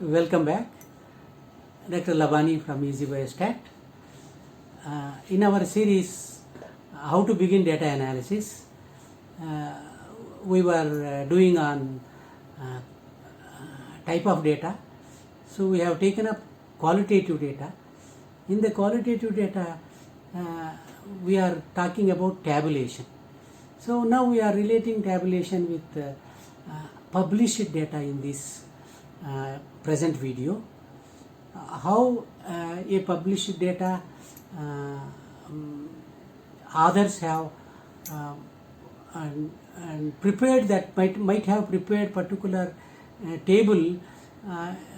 Welcome back. Dr. Labani from Easy Biostat. In our series, How to Begin Data Analysis, we were doing on type of data. So we have taken up qualitative data. In the qualitative data, we are talking about tabulation. So now we are relating tabulation with published data in this present video. How a published data others have and prepared that might have prepared particular table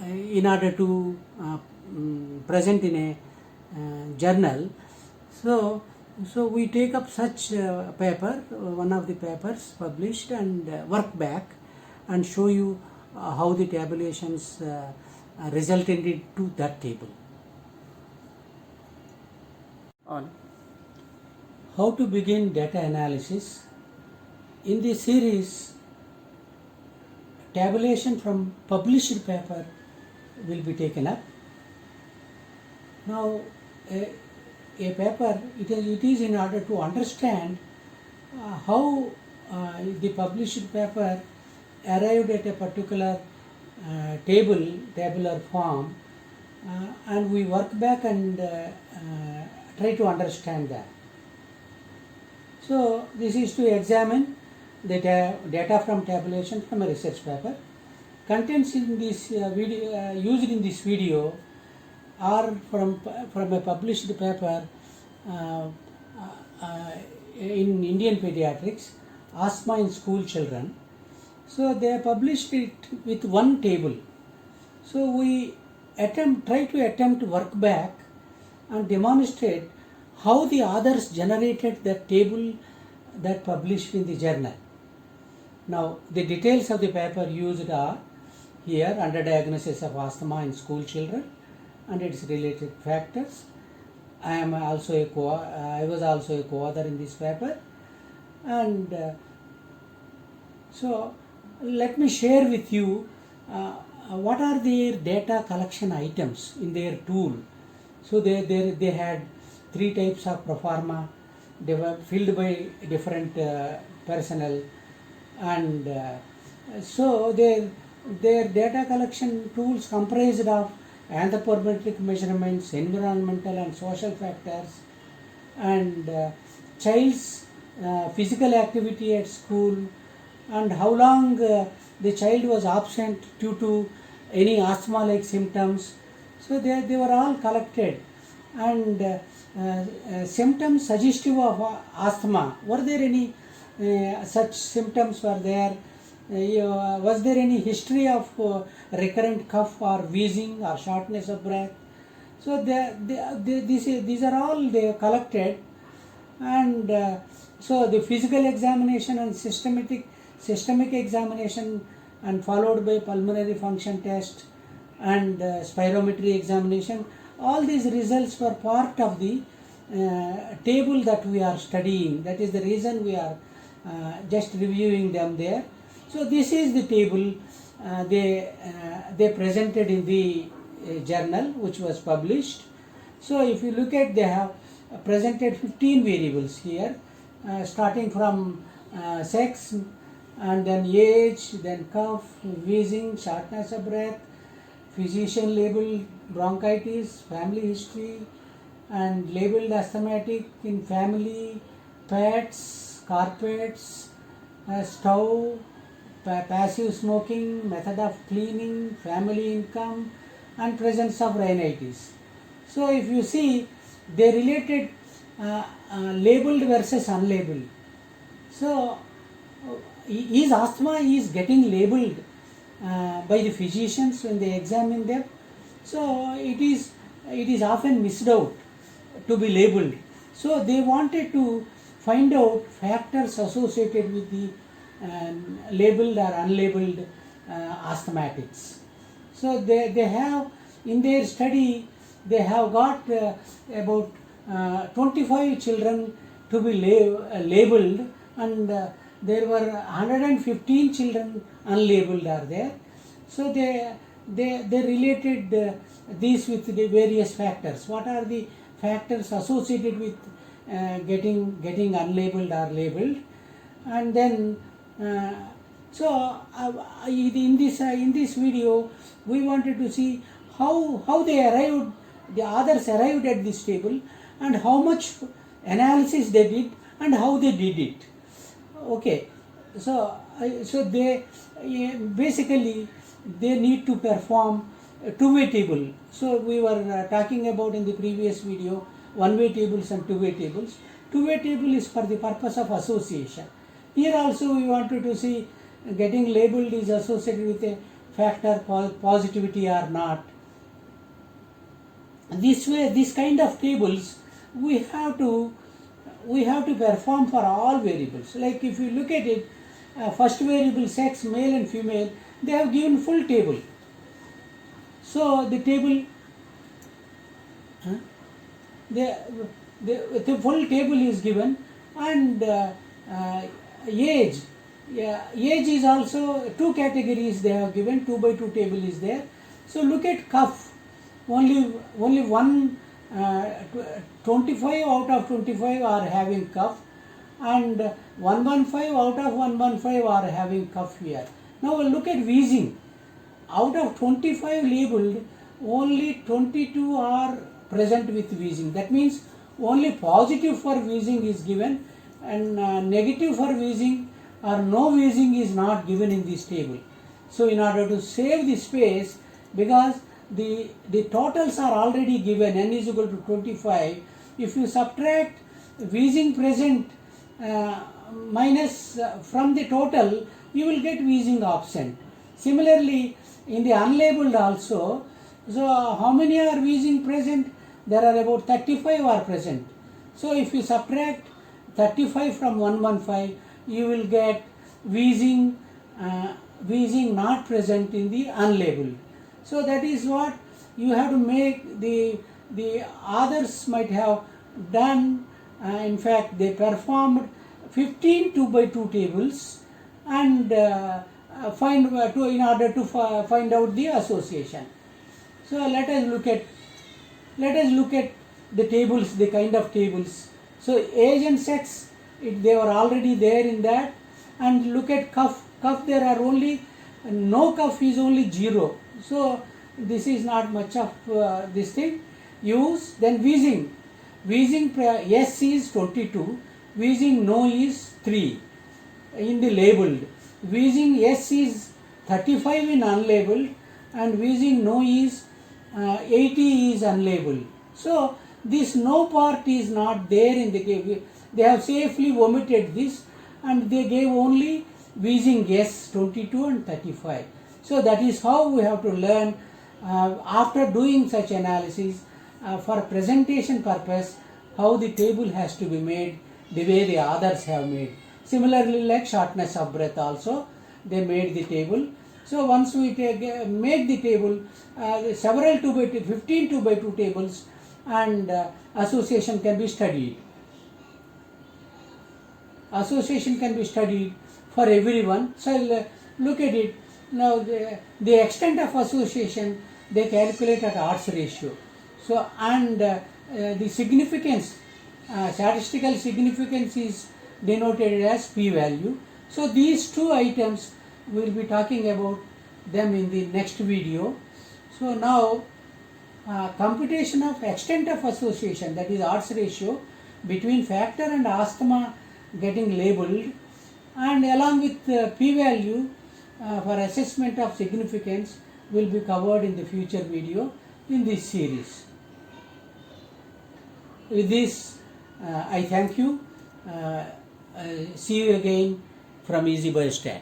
in order to present in a journal. So we take up such paper, one of the papers published, and work back and show you how the tabulations resulted into that table. On how to begin data analysis. In this series, tabulation from published paper will be taken up. Now, a paper, it is in order to understand how the published paper arrived at a particular tabular form, and we work back and try to understand that. So this is to examine the data from tabulation from a research paper. Contents in this video used in this video are from a published paper in Indian Pediatrics, Asthma in School Children. So they published it with one table. So we try to attempt work back and demonstrate how the authors generated that table that published in the journal. Now the details of the paper used are here: under diagnosis of asthma in school children and its related factors. I was also a co-author in this paper, and so let me share with you what are their data collection items in their tool. So they had three types of proforma. They were filled by different personnel, and so their data collection tools comprised of anthropometric measurements, environmental and social factors, and child's physical activity at school, and how long the child was absent due to any asthma-like symptoms. So they were all collected, and symptoms suggestive of asthma. Were there any such symptoms were there? Was there any history of recurrent cough or wheezing or shortness of breath? So these are all they collected, and so the physical examination and systemic examination, and followed by pulmonary function test and spirometry examination. All these results were part of the table that we are studying. That is the reason we are just reviewing them there. So this is the table they presented in the journal which was published. So if you look at, they have presented 15 variables here, starting from sex, and then age, then cough, wheezing, shortness of breath, physician labeled bronchitis, family history, and labeled asthmatic in family, pets, carpets, stove, passive smoking, method of cleaning, family income, and presence of rhinitis. So if you see, they related labeled versus unlabeled. So is asthma is getting labeled by the physicians when they examine them. So it is often missed out to be labeled. So they wanted to find out factors associated with the labeled or unlabeled asthmatics. So they have, in their study, they have got about 25 children to be labeled, and there were 115 children unlabeled are there. So they they related these with the various factors. What are the factors associated with getting unlabeled or labeled? And then in this video we wanted to see how the authors arrived at this table, and how much analysis they did and how they did it. Okay, so they basically they need to perform a two-way table. So we were talking about in the previous video one-way tables and two-way tables. Two-way table is for the purpose of association. Here also we wanted to see getting labeled is associated with a factor positivity or not. This way, this kind of tables we have to perform for all variables. Like if you look at it, first variable sex, male and female, they have given full table. So the table, the full table is given, and age. Age is also two categories they have given. 2 by 2 table is there. So look at cuff. Only one 25 out of 25 are having cuff, and 115 out of 115 are having cuff here. Now we'll look at wheezing. Out of 25 labeled, only 22 are present with wheezing. That means only positive for wheezing is given, and negative for wheezing or no wheezing is not given in this table. So in order to save the space, because the totals are already given, n is equal to 25, if you subtract wheezing present minus from the total, you will get wheezing absent. Similarly, in the unlabeled also, so how many are wheezing present? There are about 35 are present. So if you subtract 35 from 115, you will get wheezing not present in the unlabeled. So that is what you have to make. The others might have done. In fact, they performed 15 2 by 2 tables, and in order to find out the association. So let us look at the tables, the kind of tables. So age and sex, they were already there in that. And look at cuff. Cuff, there are only no cuff is only 0. So this is not much of this thing. Use. Then wheezing. Wheezing yes is 22. Wheezing no is 3 in the labeled. Wheezing yes is 35 in unlabeled, and wheezing no is 80 is unlabeled. So this no part is not there in the table. They have safely omitted this, and they gave only wheezing yes 22 and 35. So that is how we have to learn after doing such analysis for presentation purpose, how the table has to be made the way the others have made. Similarly, like shortness of breath also, they made the table. So once we make the table, several 15 2 by 2 tables, and association can be studied. Association can be studied for everyone. So look at it. Now the extent of association they calculate at odds ratio. So and the significance, statistical significance is denoted as p-value. So these two items we will be talking about them in the next video. So now computation of extent of association, that is odds ratio between factor and asthma getting labeled, and along with p-value for assessment of significance will be covered in the future video in this series. With this, I thank you. See you again from Easy Biostat.